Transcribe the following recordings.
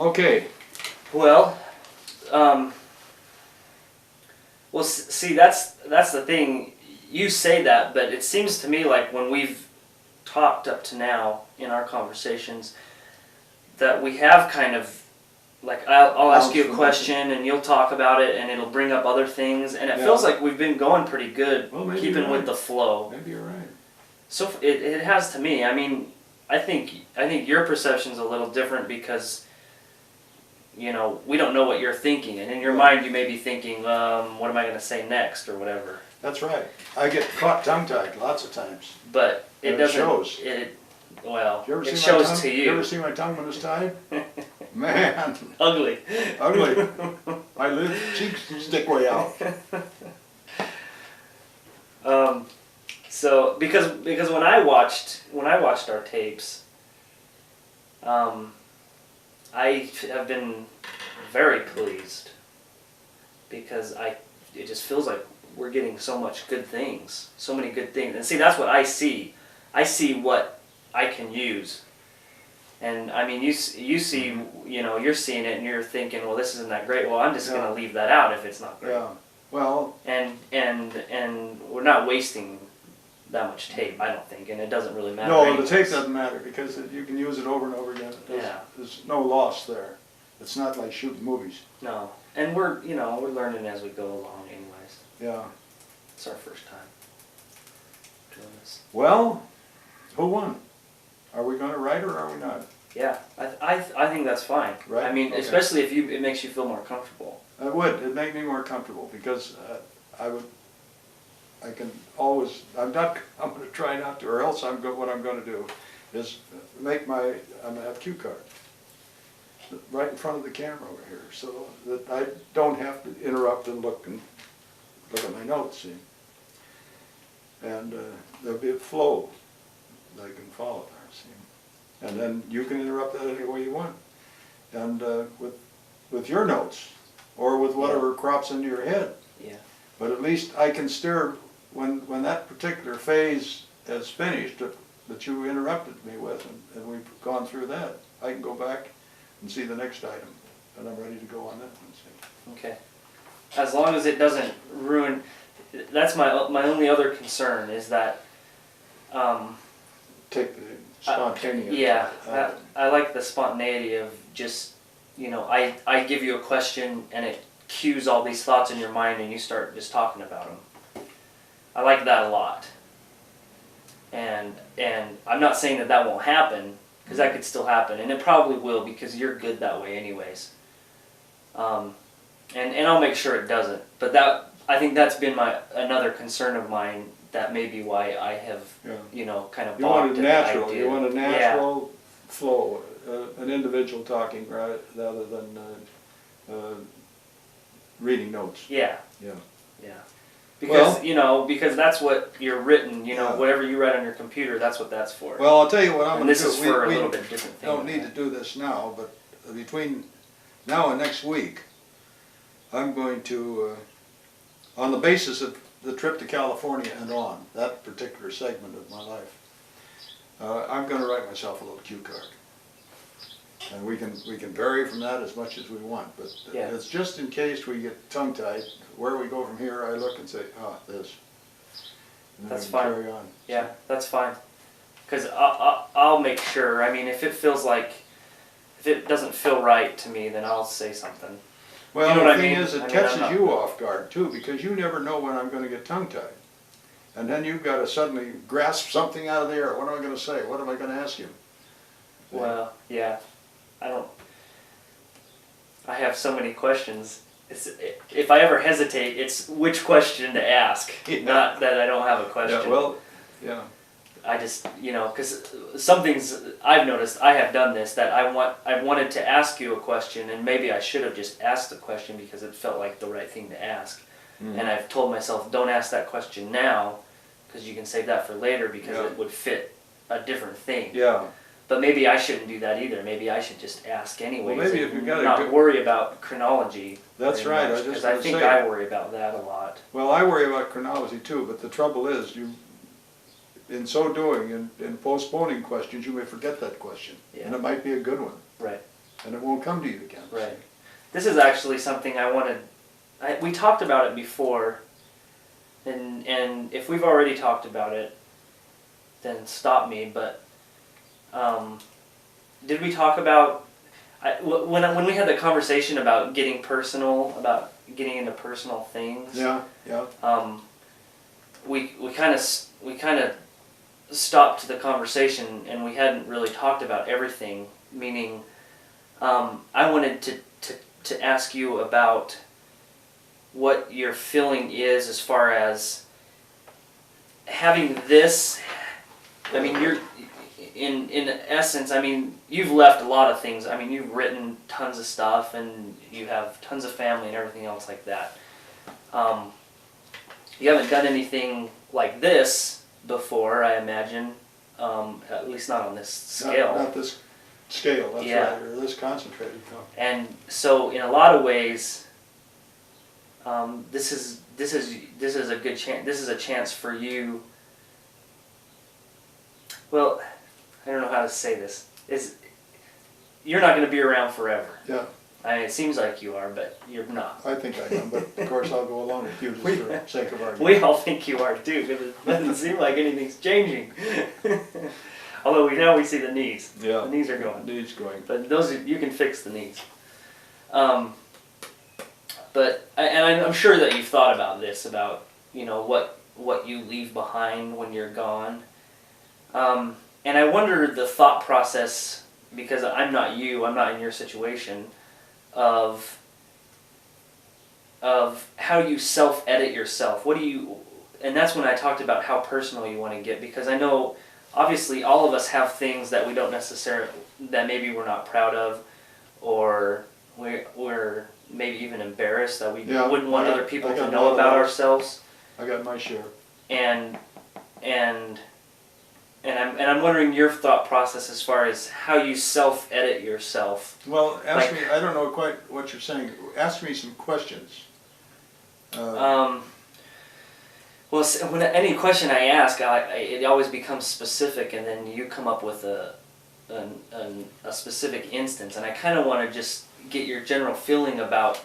Okay. Well, see, that's the thing. You say that, but it seems to me like when we've talked up to now in our conversations, that we have kind of, like, I'll ask you a question and you'll talk about it and it'll bring up other things, and it feels like we've been going pretty good, keeping with the flow. Maybe you're right. So it has to me. I mean, I think your perception's a little different because, you know, we don't know what you're thinking, and in your mind you may be thinking, what am I going to say next or whatever. That's right. I get caught tongue-tied lots of times. But it doesn't. Shows. Well, it shows to you. You ever see my tongue when it's tied? Man. Ugly. Ugly. My cheeks stick way out. So because when I watched our tapes, I have been very pleased because it just feels like we're getting so many good things, and see, that's what I see. I see what I can use, and I mean, you see, you know, you're seeing it and you're thinking, well, this isn't that great. Well, I'm just gonna leave that out if it's not great. Yeah. Well. And we're not wasting that much tape, I don't think, and it doesn't really matter. No, the tape doesn't matter because you can use it over and over again. There's no loss there. It's not like shooting movies. No, and we're learning as we go along, anyways. Yeah. It's our first time doing this. Well, who won? Are we going to write or are we not? Yeah, I think that's fine. Right. I mean, especially if it makes you feel more comfortable. It would. It'd make me more comfortable because I can always, I'm going to try not to, or else what I'm going to do is I'm going to have cue card right in front of the camera over here so that I don't have to interrupt and look at my notes, see. And there'll be a flow that I can follow there, see. And then you can interrupt that any way you want. And with your notes, or with whatever crops into your head. Yeah. But at least I can steer when that particular phase is finished that you interrupted me with, and we've gone through that, I can go back and see the next item, and I'm ready to go on that one. See. Okay. As long as it doesn't ruin. That's my only other concern is that. Take the spontaneity. Yeah, I like the spontaneity of just, you know, I give you a question and it cues all these thoughts in your mind and you start just talking about them. I like that a lot. And I'm not saying that won't happen, because that could still happen, and it probably will because you're good that way anyways. And I'll make sure it doesn't. But I think that's been another concern of mine. That may be why I have, you know, kind of balked at the idea. You want a natural flow, an individual talking rather than reading notes. Yeah. Yeah. Yeah. Because, because that's what you're written, whatever you write on your computer, that's what that's for. Well, I'll tell you what I'm going to do. And this is for a little bit different thing. We don't need to do this now, but between now and next week, I'm going to, on the basis of the trip to California and on, that particular segment of my life, I'm going to write myself a little cue card. And we can vary from that as much as we want, but it's just in case we get tongue-tied. Where we go from here, I look and say, this. And that's fine. Carry on. Yeah, that's fine. Because I'll make sure. I mean, if it doesn't feel right to me, then I'll say something. Well, you know the thing is, it catches you off guard too, because you never know when I'm going to get tongue-tied. And then you've got to suddenly grasp something out of the air. What am I going to say? What am I going to ask you? Well, yeah. I have so many questions. If I ever hesitate, it's which question to ask, not that I don't have a question. Yeah, well, yeah. I just, because some things I've noticed, I have done this, that I wanted to ask you a question, and maybe I should have just asked the question because it felt like the right thing to ask. Mm-hmm. And I've told myself, don't ask that question now, because you can save that for later, because it would fit a different thing. Yeah. But maybe I shouldn't do that either. Maybe I should just ask anyways. Well, maybe if you've got not worry about chronology. That's right. Because I think I worry about that a lot. Well, I worry about chronology too, but the trouble is, in so doing, in postponing questions, you may forget that question, and it might be a good one. Right. and it won't come to you again. Right. This is actually something I wanted. We talked about it before, and if we've already talked about it, then stop me. But did we talk about when we had the conversation about getting personal, about getting into personal things? Yeah, yeah. We kind of stopped the conversation, and we hadn't really talked about everything. Meaning, I wanted to ask you about what your feeling is as far as having this. I mean, you're in essence. I mean, you've left a lot of things. I mean, you've written tons of stuff, and you have tons of family and everything else like that. You haven't done anything like this before, I imagine. At least not on this scale. Not this scale. That's Yeah. right. Or this concentrated. No. And so, in a lot of ways, this is a good chance. This is a chance for you. Well, I don't know how to say this. You're not going to be around forever. Yeah, I mean, it seems like you are, but you're not. I think I am, but of course I'll go along with you just for the sake of argument. We all think you are too, because it doesn't seem like anything's changing. Although we see the knees. Yeah. The knees are going. Knees going. But you can fix the knees. But I'm sure that you've thought about this, about what you leave behind when you're gone. And I wonder the thought process, because I'm not you, I'm not in your situation, of how you self-edit yourself. And that's when I talked about how personal you want to get, because I know obviously all of us have things that we don't necessarily, that maybe we're not proud of, or we're maybe even embarrassed that we wouldn't want other people to know about ourselves. I got my share. And I'm wondering your thought process as far as how you self-edit yourself. Well, ask me. I don't know quite what you're saying. Ask me some questions. Well, when any question I ask, it always becomes specific, and then you come up with a specific instance, and I kind of want to just get your general feeling about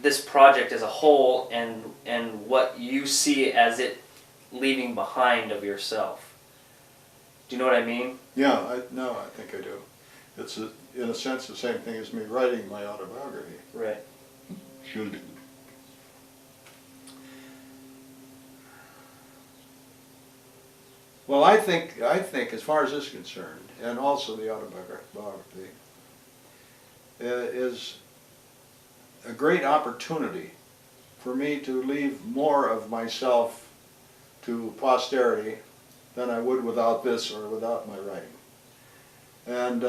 this project as a whole, and what you see as it leaving behind of yourself. Do you know what I mean? Yeah, I think I do. It's in a sense the same thing as me writing my autobiography. Right. Should. Well, I think as far as this is concerned, and also the autobiography, is a great opportunity for me to leave more of myself to posterity than I would without this or without my writing. And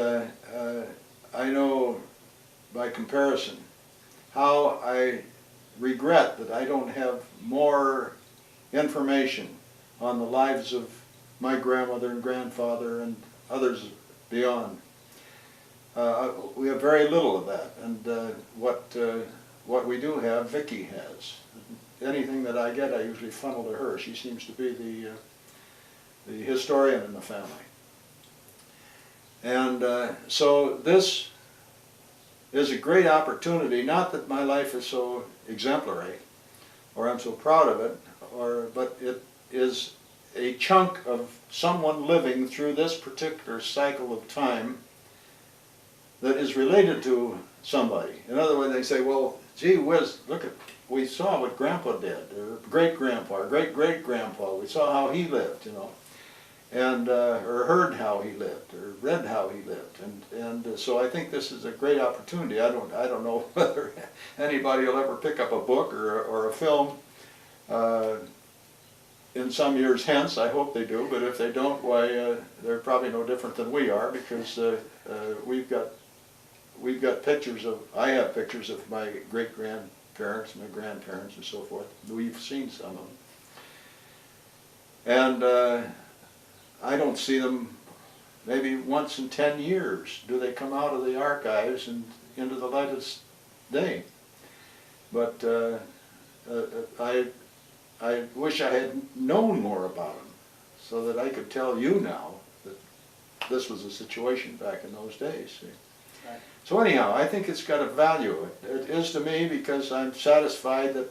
I know by comparison how I regret that I don't have more information on the lives of my grandmother and grandfather and others beyond. We have very little of that, and what we do have, Vicki has. Anything that I get, I usually funnel to her. She seems to be the historian in the family. And so this is a great opportunity, not that my life is so exemplary, or I'm so proud of it, but it is a chunk of someone living through this particular cycle of time that is related to somebody. In other words, they say, well, gee whiz, look at, we saw what Grandpa did, or great-grandpa, or great-great-grandpa. We saw how he lived, and or heard how he lived, or read how he lived, and so I think this is a great opportunity. I don't know whether anybody will ever pick up a book or a film in some years hence. I hope they do, but if they don't, why they're probably no different than we are, because we've got pictures of. I have pictures of my great-grandparents, my grandparents, and so forth. We've seen some of them, and I don't see them maybe once in 10 years. Do they come out of the archives and into the light of day? But I wish I had known more about them, so that I could tell you now that this was a situation back in those days. See? Right. So anyhow, I think it's got a value. It is to me because I'm satisfied that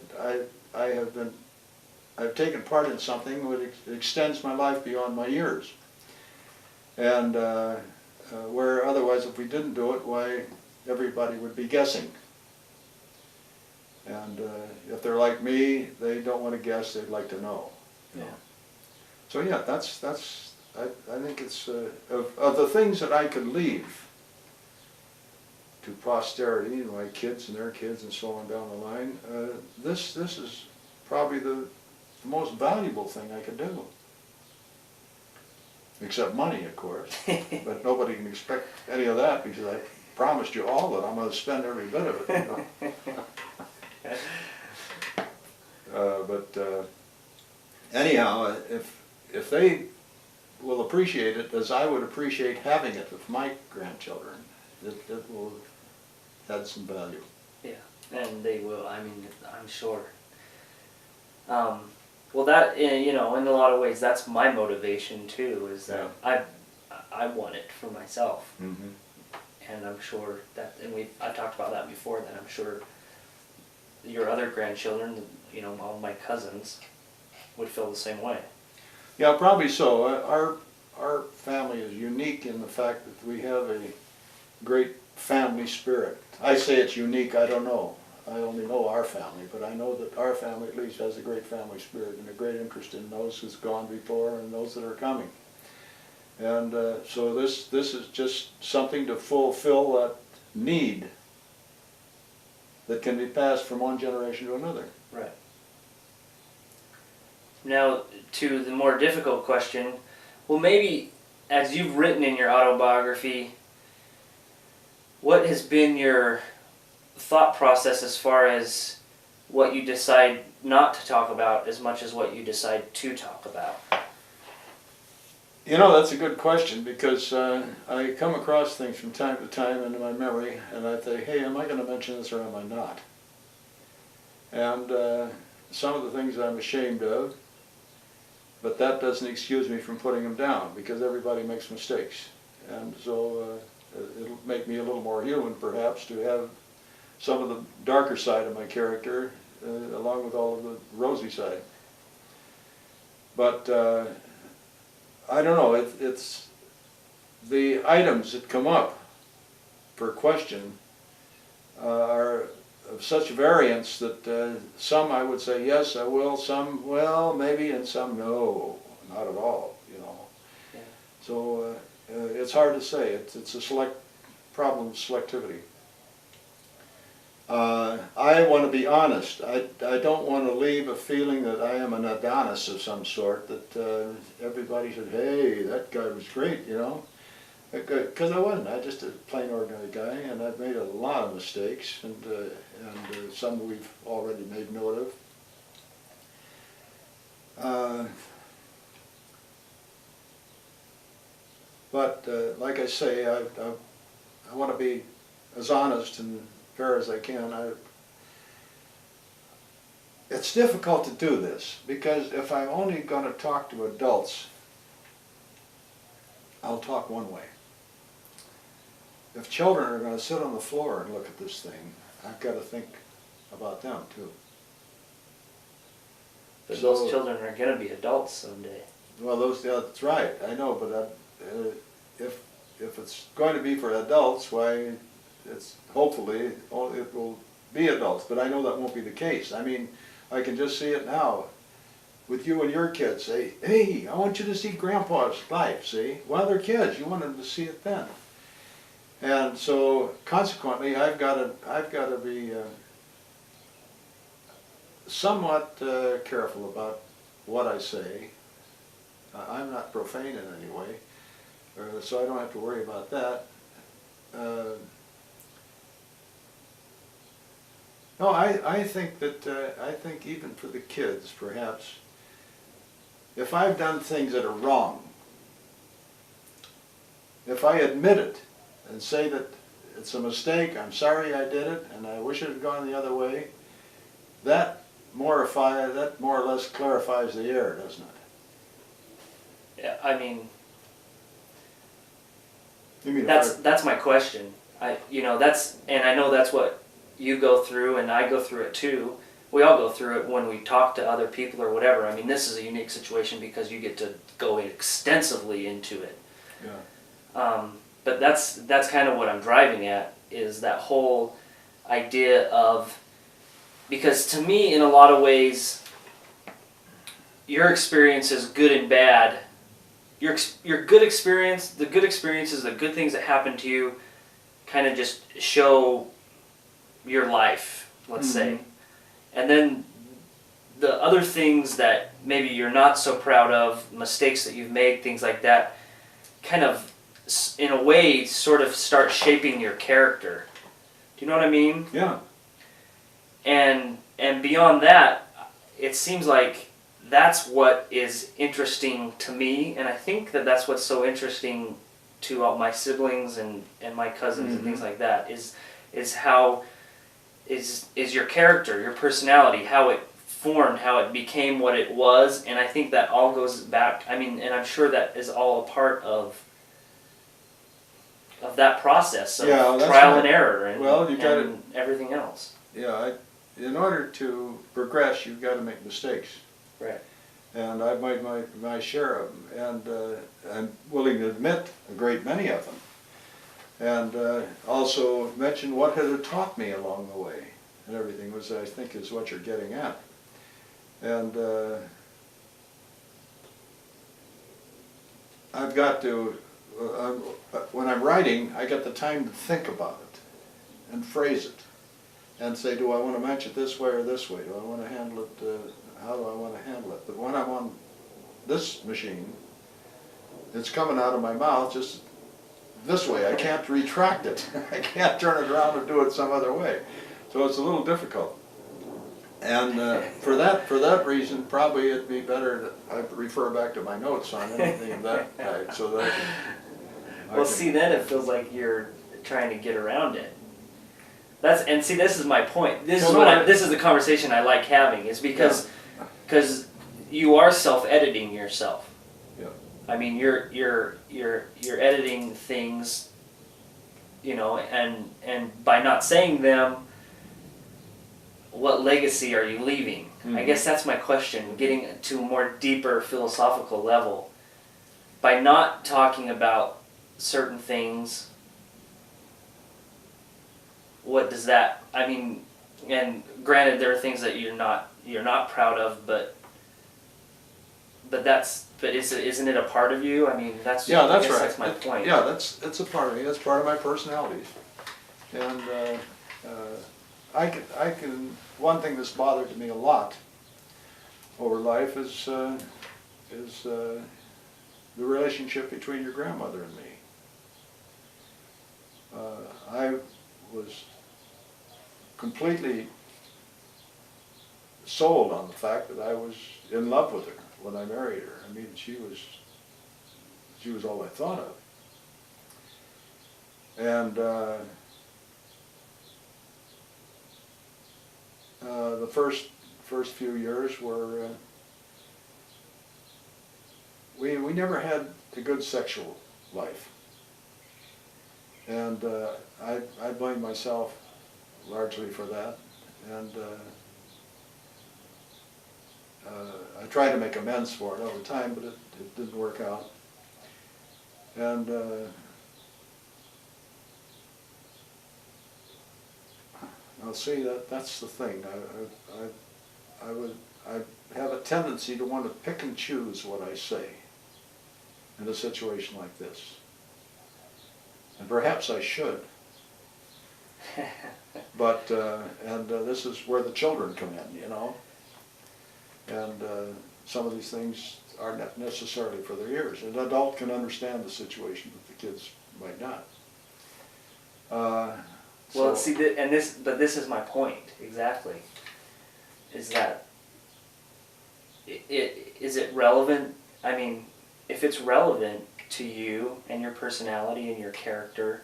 I've taken part in something that extends my life beyond my years. And where otherwise, if we didn't do it, why, everybody would be guessing. And if they're like me, they don't want to guess, they'd like to know. Yeah. So yeah, I think it's, of the things that I could leave to posterity, my kids and their kids and so on down the line, this is probably the most valuable thing I could do. Except money, of course. But nobody can expect any of that because I promised you all that I'm going to spend every bit of it, you know. But anyhow, if they will appreciate it as I would appreciate having it with my grandchildren, it will add some value. Yeah, and they will. I mean, I'm sure. Well, that, you know, in a lot of ways, that's my motivation too. Is that I want it for myself, and I'm sure that, and I've talked about that before. That I'm sure your other grandchildren, you know, all my cousins, would feel the same way. Yeah, probably so. Our family is unique in the fact that we have a great family spirit. I say it's unique, I don't know. I only know our family, but I know that our family at least has a great family spirit and a great interest in those who's gone before and those that are coming. And so this is just something to fulfill that need that can be passed from one generation to another. Right. Now, to the more difficult question, well, maybe as you've written in your autobiography, what has been your thought process as far as what you decide not to talk about as much as what you decide to talk about? You know, that's a good question because I come across things from time to time in my memory and I think, hey, am I going to mention this or am I not? And some of the things I'm ashamed of, but that doesn't excuse me from putting them down because everybody makes mistakes. And so it'll make me a little more human perhaps to have some of the darker side of my character along with all of the rosy side. But I don't know, it's the items that come up for question are of such variance that some I would say yes I will, some well maybe, and some no, not at all, you know. Yeah. So it's hard to say. It's a problem of selectivity. I want to be honest. I don't want to leave a feeling that I am an Adonis of some sort, that everybody said, hey, that guy was great, you know. Because I wasn't. I'm just a plain ordinary guy, and I've made a lot of mistakes, and some we've already made note of. But like I say, I want to be as honest and fair as I can. It's difficult to do this because if I'm only going to talk to adults, I'll talk one way. If children are going to sit on the floor and look at this thing, I've got to think about them too. But So- most children are going to be adults someday. Well, that's right. I know, but if it's going to be for adults, why, it's hopefully it will be adults. But I know that won't be the case. I mean, I can just see it now with you and your kids. Say, hey, I want you to see Grandpa's life. See, while they're kids, you want them to see it then. And so, consequently, I've got to be somewhat careful about what I say. I'm not profane in any way, so I don't have to worry about that. No, I think that I think even for the kids, perhaps, if I've done things that are wrong, if I admit it and say that it's a mistake, I'm sorry I did it, and I wish it had gone the other way, that more or less clarifies the air, doesn't it? Yeah, I mean, You mean that's my question. And I know that's what you go through, and I go through it too. We all go through it when we talk to other people or whatever. I mean, this is a unique situation because you get to go extensively into it. Yeah. But that's kind of what I'm driving at, is that whole idea of, because to me, in a lot of ways, your experience is good and bad. Your good experience, the good experiences, the good things that happen to you, kind of just show your life, let's say. And then the other things that maybe you're not so proud of, mistakes that you've made, things like that, kind of, in a way, sort of start shaping your character. Do you know what I mean? Yeah. And beyond that, it seems like that's what is interesting to me, and I think that that's what's so interesting to all my siblings and my cousins and things like that, is how is your character, your personality, how it formed, how it became what it was. And I think that all goes back, I mean, and I'm sure that is all a part of that process of that's trial right. and error and, Well, you gotta, and everything else. yeah, in order to progress, you've got to make mistakes. Right. And I've made my share of them, and I'm willing to admit a great many of them. And also mention what had it taught me along the way, and everything, was, I think, is what you're getting at. And I've got to, when I'm writing, I get the time to think about it and phrase it and say, do I want to mention it this way or this way? Do I want to handle it, how do I want to handle it? But when I'm on this machine, it's coming out of my mouth just this way. I can't retract it. I can't turn it around and do it some other way. So it's a little difficult. And for that reason, probably it'd be better that I refer back to my notes on anything of that type, so that I Well, can, see, then it feels like you're trying to get around it. This is my point. This is the conversation I like having, is because you are self-editing yourself. Yeah. I mean, you're editing things, you know, and by not saying them, what legacy are you leaving? I guess that's my question, getting to a more deeper philosophical level. By not talking about certain things, what does that, I mean, and granted there are things that you're not proud of, but isn't it a part of you? I mean, that's yeah, that's I guess right. That's my point. Yeah, it's a part of me. It's part of my personality. And I can. One thing that's bothered me a lot over life is the relationship between your grandmother and me. I was completely sold on the fact that I was in love with her when I married her. I mean, she was all I thought of. And the first few years were we never had a good sexual life, and I blame myself largely for that, and I tried to make amends for it over time, but it didn't work out. And I'll see that's the thing. I have a tendency to want to pick and choose what I say in a situation like this, and perhaps I should. But this is where the children come in, you know. And some of these things are not necessarily for their ears. An adult can understand the situation, but the kids might not. Well, see, this is my point exactly. Is that is it relevant? I mean, if it's relevant to you and your personality and your character,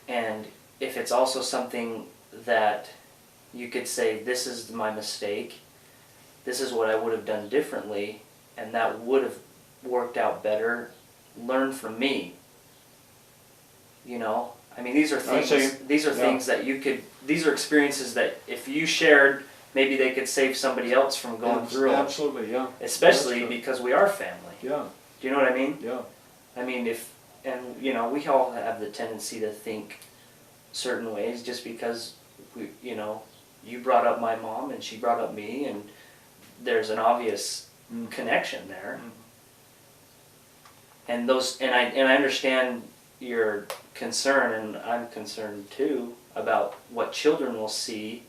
and if it's also something that you could say, this is my mistake, this is what I would have done differently, and that would have worked out better, learn from me. You know, I mean, these are I things. see. These are Yeah. things that you could. These are experiences that if you shared, maybe they could save somebody else from going through them. Absolutely, yeah. Especially That's true. because we are family. Yeah, Do you know what I mean? yeah, I mean, and you know, we all have the tendency to think certain ways just because we, you know, you brought up my mom and she brought up me, and there's an obvious connection there. And I understand your concern, and I'm concerned too about what children will see.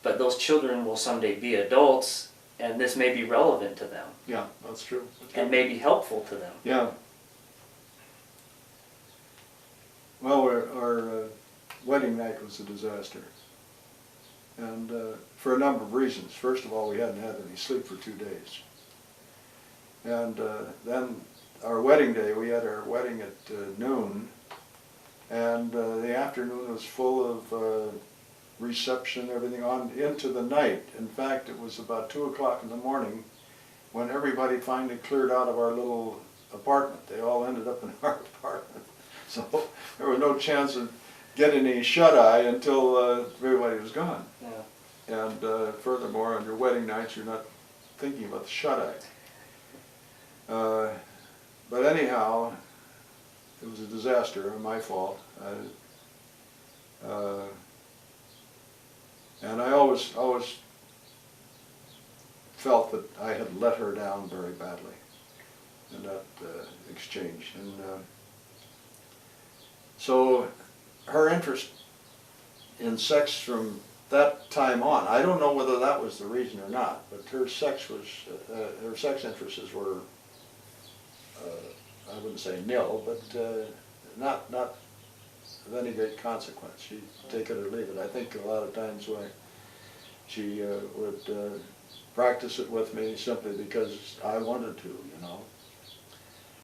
But those children will someday be adults, and this may be relevant to them yeah, that's true. and may be helpful to them. Yeah. Well, our wedding night was a disaster. And for a number of reasons. First of all, we hadn't had any sleep for 2 days. And then our wedding day, we had our wedding at noon. And the afternoon was full of reception, everything on into the night. In fact, it was about 2 o'clock in the morning when everybody finally cleared out of our little apartment. They all ended up in our apartment. So there was no chance of getting any shut-eye until everybody was gone. Yeah. And furthermore, on your wedding nights, you're not thinking about the shut-eye. But anyhow, it was a disaster, my fault. And I always felt that I had let her down very badly in that exchange. And so her interest in sex from that time on, I don't know whether that was the reason or not, but her sex interests were, I wouldn't say nil, but not of any great consequence. She'd take it or leave it. I think a lot of times she would practice it with me simply because I wanted to, you know.